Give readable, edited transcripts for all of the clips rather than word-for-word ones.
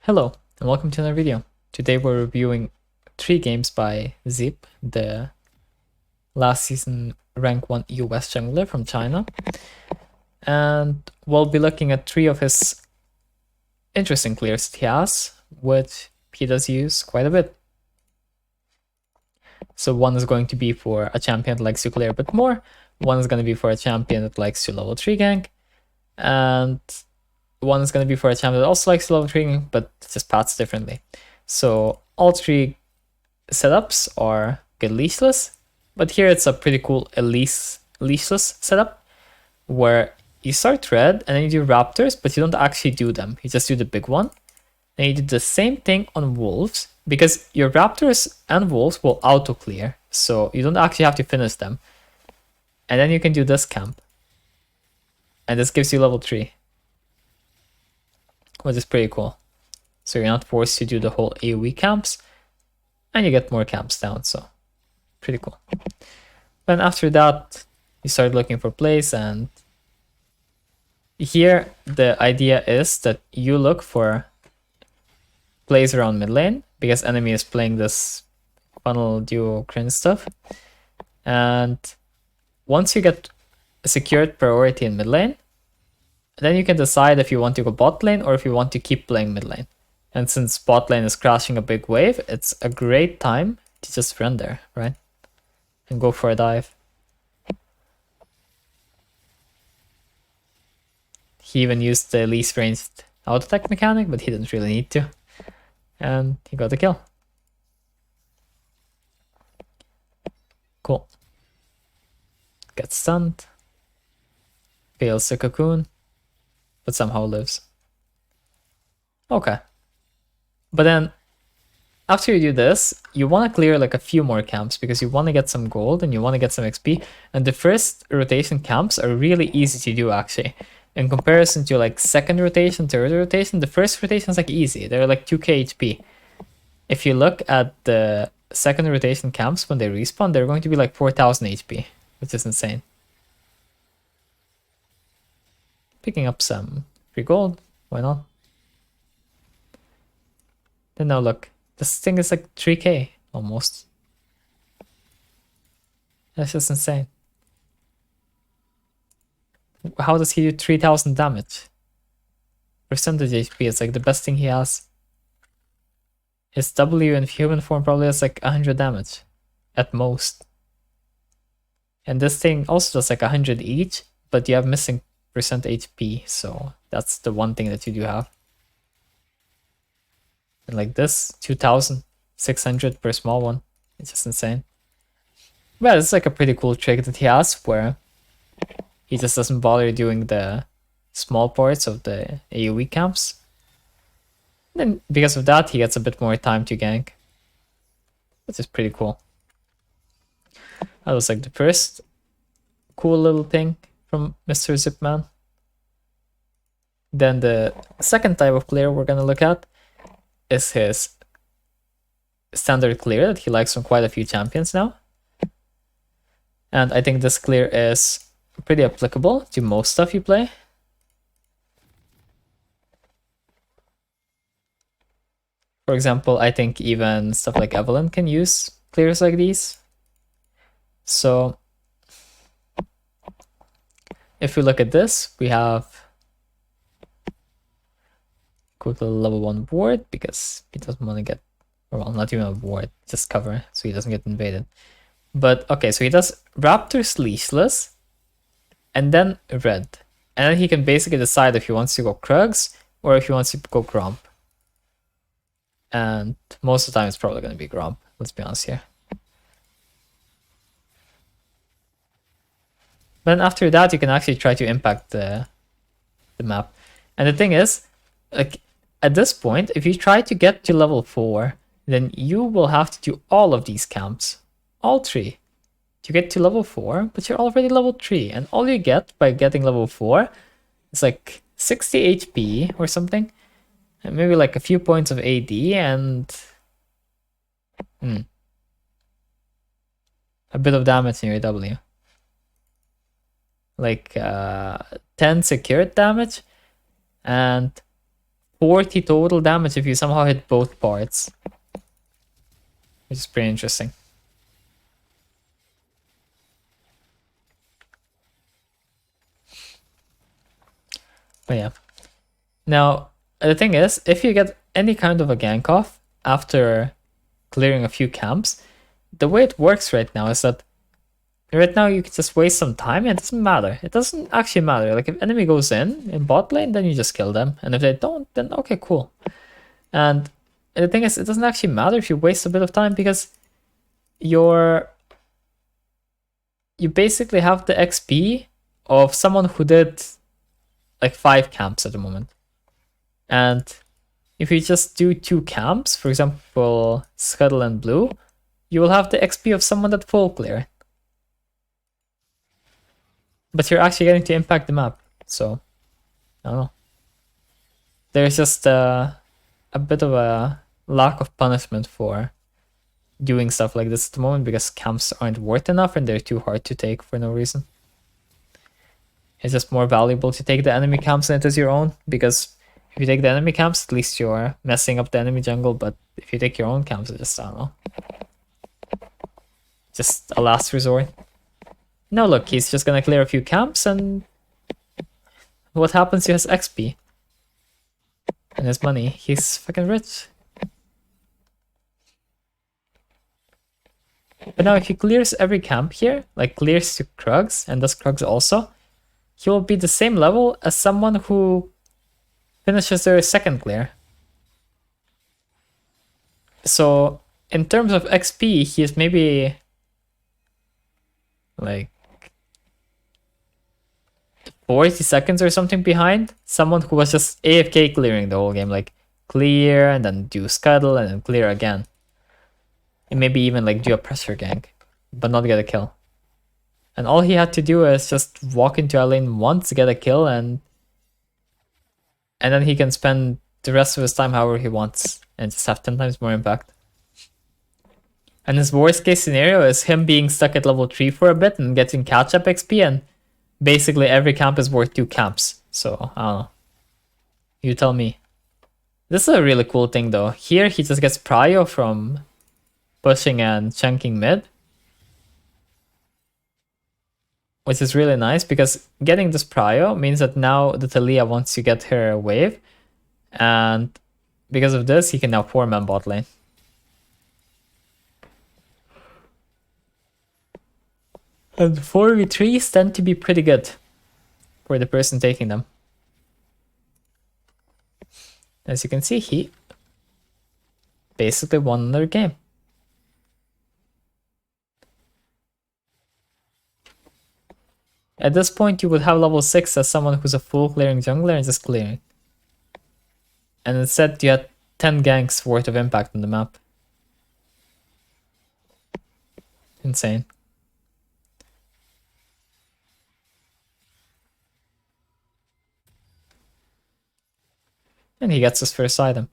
Hello and welcome to another video. Today we're reviewing 3 games by Zip, the last season rank 1 US jungler from China. And we'll be looking at 3 of his interesting clears that he has, which he does use quite a bit. So one is going to be for a champion that likes to clear a bit more, one is going to be for a champion that likes to level 3 gank, and one is going to be for a champion that also likes to level 3 gank, but just paths differently. So all 3 setups are good leashless, but here it's a pretty cool Elise leashless setup, where you start red and then you do raptors, but you don't actually do them, you just do the big one. And you do the same thing on wolves, because your raptors and wolves will auto clear, so you don't actually have to finish them. And then you can do this camp, and this gives you level 3, which is pretty cool. So you're not forced to do the whole AoE camps, and you get more camps down, so pretty cool. Then after that, you start looking for plays, and here the idea is that you look for plays around mid lane, because enemy is playing this funnel duo cringe stuff. And once you get a secured priority in mid lane, then you can decide if you want to go bot lane or if you want to keep playing mid lane. And since bot lane is crashing a big wave, it's a great time to just run there, right? And go for a dive. He even used the least ranged auto attack mechanic, but he didn't really need to. And he got the kill. Cool. Gets stunned. Fails the cocoon, but somehow lives. Okay. But then, after you do this, you want to clear like a few more camps, because you want to get some gold and you want to get some XP. And the first rotation camps are really easy to do, actually. In comparison to like second rotation, third rotation, the first rotation is like easy. They're like 2k HP. If you look at the second rotation camps when they respawn, they're going to be like 4000 HP, which is insane. Picking up some free gold, why not? Then now look, this thing is like 3k almost. That's just insane. How does he do 3000 damage? Percentage HP is like the best thing he has. His W in human form probably has like 100 damage at most. And this thing also does like 100 each, but you have missing percent HP, so that's the one thing that you do have. And like this, 2600 per small one. It's just insane. Well, it's like a pretty cool trick that he has, where he just doesn't bother doing the small parts of the AoE camps. And then because of that, he gets a bit more time to gank, which is pretty cool. That was like the first cool little thing from Mr. Zipman. Then the second type of clear we're gonna look at is his standard clear that he likes from quite a few champions now. And I think this clear is pretty applicable to most stuff you play. For example, I think even stuff like Evelyn can use clears like these. So if we look at this, we have quick little level 1 ward, because he doesn't want to get, well, not even a ward, just cover, so he doesn't get invaded. But okay, so he does Raptors leashless, and then red. And then he can basically decide if he wants to go Krugs or if he wants to go Gromp. And most of the time it's probably going to be Gromp, let's be honest here. Then after that, you can actually try to impact the map. And the thing is, like at this point, if you try to get to level 4, then you will have to do all of these camps, all 3, to get to level 4, but you're already level 3, and all you get by getting level 4 is like 60 HP or something, and maybe like a few points of AD, and a bit of damage in your W. Like 10 secured damage, and 40 total damage if you somehow hit both parts. Which is pretty interesting. But yeah. Now, the thing is, if you get any kind of a gank off after clearing a few camps, the way it works right now is that right now you can just waste some time and it doesn't matter. It doesn't actually matter. Like if enemy goes in bot lane, then you just kill them. And if they don't, then okay, cool. And the thing is, it doesn't actually matter if you waste a bit of time because you basically have the XP of someone who did like 5 camps at the moment. And if you just do 2 camps, for example, Scuttle and Blue, you will have the XP of someone that full clear. But you're actually getting to impact the map, so I don't know. There's just a bit of a lack of punishment for doing stuff like this at the moment because camps aren't worth enough and they're too hard to take for no reason. It's just more valuable to take the enemy camps than it is your own, because if you take the enemy camps, at least you're messing up the enemy jungle, but if you take your own camps, it's just, I don't know. Just a last resort. No, look, he's just gonna clear a few camps, and what happens to his XP? And his money. He's fucking rich. But now if he clears every camp here, like clears to Krugs, and does Krugs also, he will be the same level as someone who finishes their second clear. So in terms of XP, he is maybe like 40 seconds or something behind someone who was just AFK clearing the whole game, like clear and then do Scuttle and then clear again. And maybe even like do a pressure gank, but not get a kill. And all he had to do is just walk into a lane once, get a kill, and then he can spend the rest of his time however he wants and just have 10 times more impact. And his worst case scenario is him being stuck at level 3 for a bit and getting catch up XP, and basically every camp is worth 2 camps. So, I don't know. You tell me. This is a really cool thing though. Here he just gets prio from pushing and chunking mid, which is really nice because getting this prio means that now the Taliyah wants to get her wave, and because of this he can now 4-man bot lane. And 4v3s tend to be pretty good for the person taking them. As you can see, he basically won another game. At this point, you would have level 6 as someone who's a full clearing jungler and just clearing. And instead, you had 10 ganks worth of impact on the map. Insane. And he gets his first item.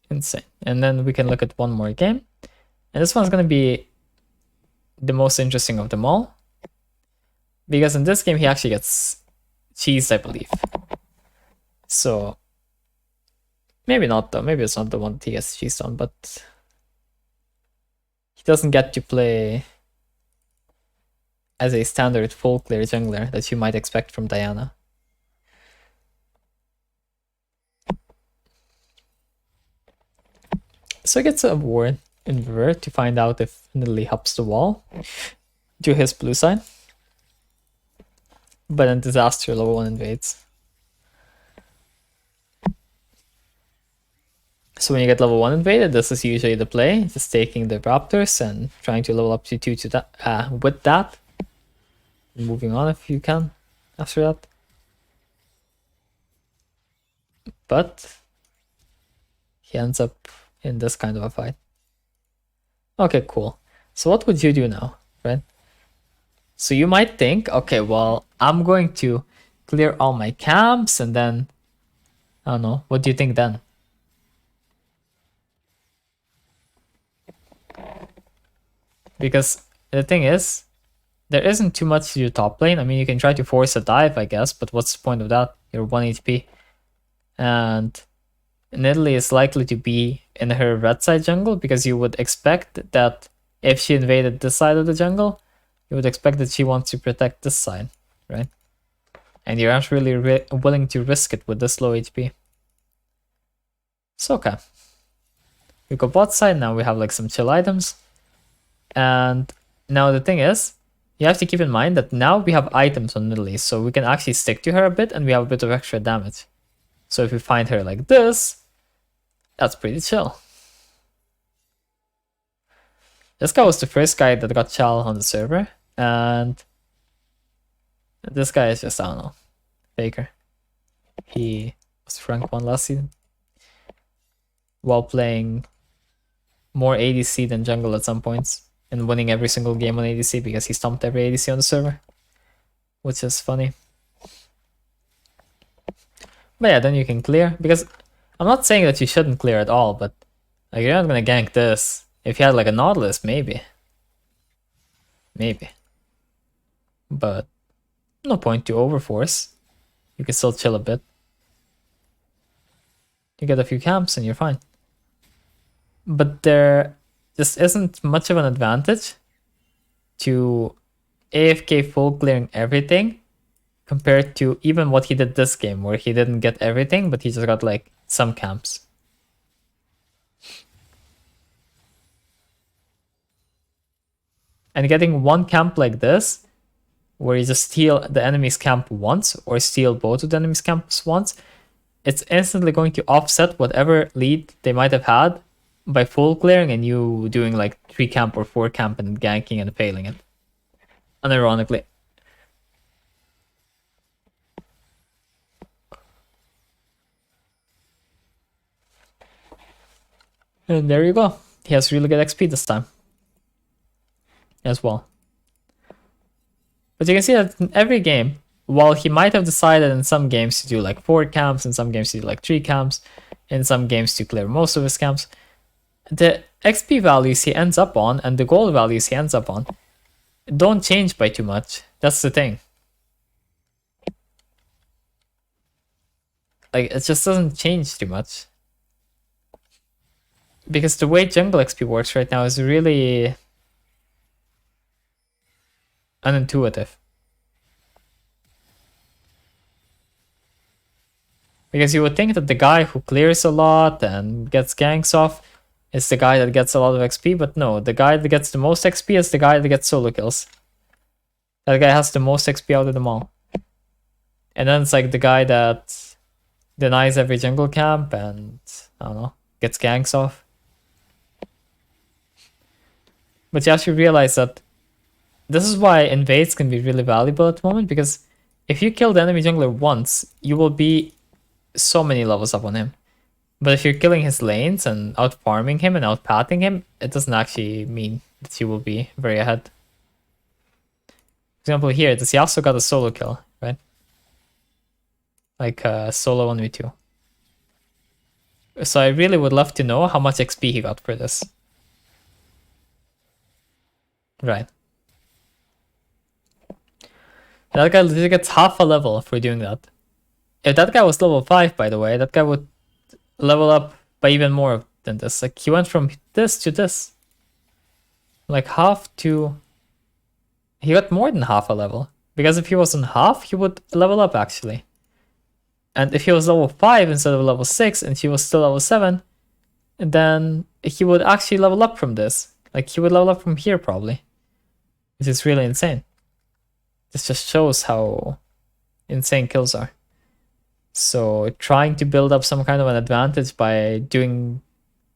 Insane. And then we can look at one more game. And this one's going to be the most interesting of them all, because in this game he actually gets cheesed, I believe. So maybe not though, maybe it's not the one that he gets cheesed on, but he doesn't get to play as a standard full clear jungler that you might expect from Diana. So he gets a ward in Vert to find out if Nidalee hops the wall to his blue side. But then Disaster level 1 invades. So when you get level 1 invaded, this is usually the play. Just taking the Raptors and trying to level up to 2 to that, with that. Moving on if you can after that. But he ends up in this kind of a fight. Okay, cool. So what would you do now, right? So you might think, okay, well, I'm going to clear all my camps and then, I don't know, what do you think then? Because the thing is, there isn't too much to do top lane. I mean, you can try to force a dive, I guess, but what's the point of that? You're 1 HP. And Nidalee is likely to be in her red side jungle because you would expect that if she invaded this side of the jungle, you would expect that she wants to protect this side, right? And you aren't really willing to risk it with this low HP. So, okay. We go bot side, now we have like some chill items. And now the thing is, you have to keep in mind that now we have items on Nidalee, so we can actually stick to her a bit and we have a bit of extra damage. So if we find her like this, that's pretty chill. This guy was the first guy that got Chal on the server, and this guy is just, I don't know, faker. He was rank 1 last season while playing more ADC than jungle at some points and winning every single game on ADC because he stomped every ADC on the server, which is funny. But yeah, then you can clear, because I'm not saying that you shouldn't clear at all, but like, you're not gonna gank this. If you had like a Nautilus, maybe. Maybe. But no point to overforce. You can still chill a bit. You get a few camps and you're fine. But there just isn't much of an advantage to AFK full clearing everything compared to even what he did this game, where he didn't get everything, but he just got like some camps. And getting one camp like this, where you just steal the enemy's camp once, or steal both of the enemy's camps once, it's instantly going to offset whatever lead they might have had by full clearing and you doing like 3 camp or 4 camp and ganking and failing it. Unironically. And there you go. He has really good XP this time as well. But you can see that in every game, while he might have decided in some games to do like 4 camps, in some games to do like 3 camps, in some games to clear most of his camps, the XP values he ends up on and the gold values he ends up on don't change by too much. That's the thing. Like, it just doesn't change too much. Because the way jungle XP works right now is really unintuitive. Because you would think that the guy who clears a lot and gets ganks off is the guy that gets a lot of XP, but no, the guy that gets the most XP is the guy that gets solo kills. That guy has the most XP out of them all. And then it's like the guy that denies every jungle camp and, I don't know, gets ganks off. But you have to realize that this is why invades can be really valuable at the moment, because if you kill the enemy jungler once, you will be so many levels up on him. But if you're killing his lanes and out farming him and out pathing him, it doesn't actually mean that you will be very ahead. For example, here, this Yasuo got a solo kill, right? Like solo 1v2. So I really would love to know how much XP he got for this. Right. That guy literally gets half a level for doing that. If that guy was level 5, by the way, that guy would level up by even more than this. Like, he went from this to this. Like, half to... He got more than half a level. Because if he wasn't half, he would level up, actually. And if he was level 5 instead of level 6, and he was still level 7, then he would actually level up from this. Like, he would level up from here, probably. Which is really insane. This just shows how insane kills are. So trying to build up some kind of an advantage by doing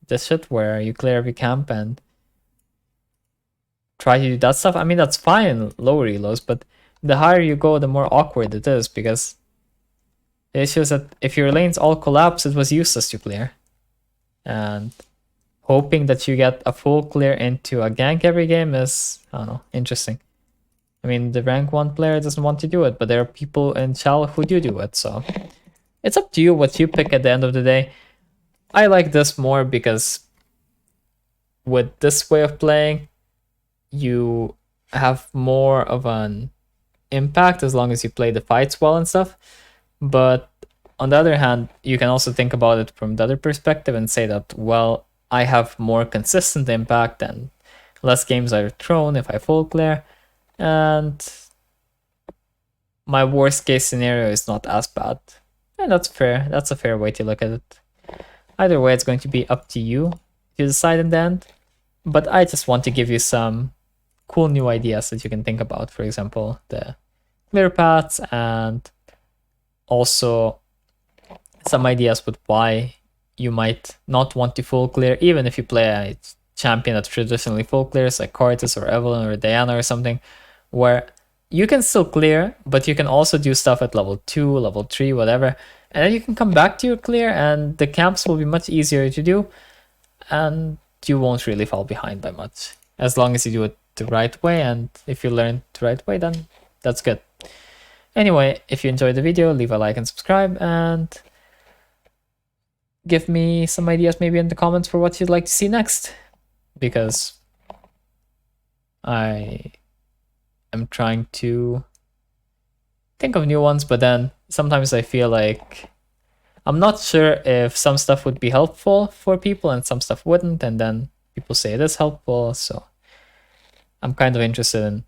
this shit where you clear every camp and try to do that stuff, I mean, that's fine in low reloads, but the higher you go, the more awkward it is, because the issue is that if your lanes all collapse, it was useless to clear. And hoping that you get a full clear into a gank every game is, I don't know, interesting. I mean, the rank 1 player doesn't want to do it, but there are people in Chal who do it, so it's up to you what you pick at the end of the day. I like this more because with this way of playing, you have more of an impact as long as you play the fights well and stuff. But on the other hand, you can also think about it from the other perspective and say that, well, I have more consistent impact and less games are thrown if I full clear, and my worst case scenario is not as bad. And that's fair. That's a fair way to look at it. Either way, it's going to be up to you to decide in the end. But I just want to give you some cool new ideas that you can think about. For example, the clear paths, and also some ideas with why you might not want to full clear, even if you play a champion that traditionally full clears, like Cortis or Evelyn or Diana or something, where you can still clear, but you can also do stuff at level 2, level 3, whatever, and then you can come back to your clear, and the camps will be much easier to do, and you won't really fall behind by much, as long as you do it the right way, and if you learn the right way, then that's good. Anyway, if you enjoyed the video, leave a like and subscribe, and give me some ideas maybe in the comments for what you'd like to see next, because I am trying to think of new ones, but then sometimes I feel like I'm not sure if some stuff would be helpful for people and some stuff wouldn't, and then people say it is helpful, so I'm kind of interested in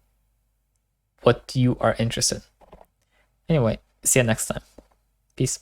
what you are interested in. Anyway, see you next time. Peace.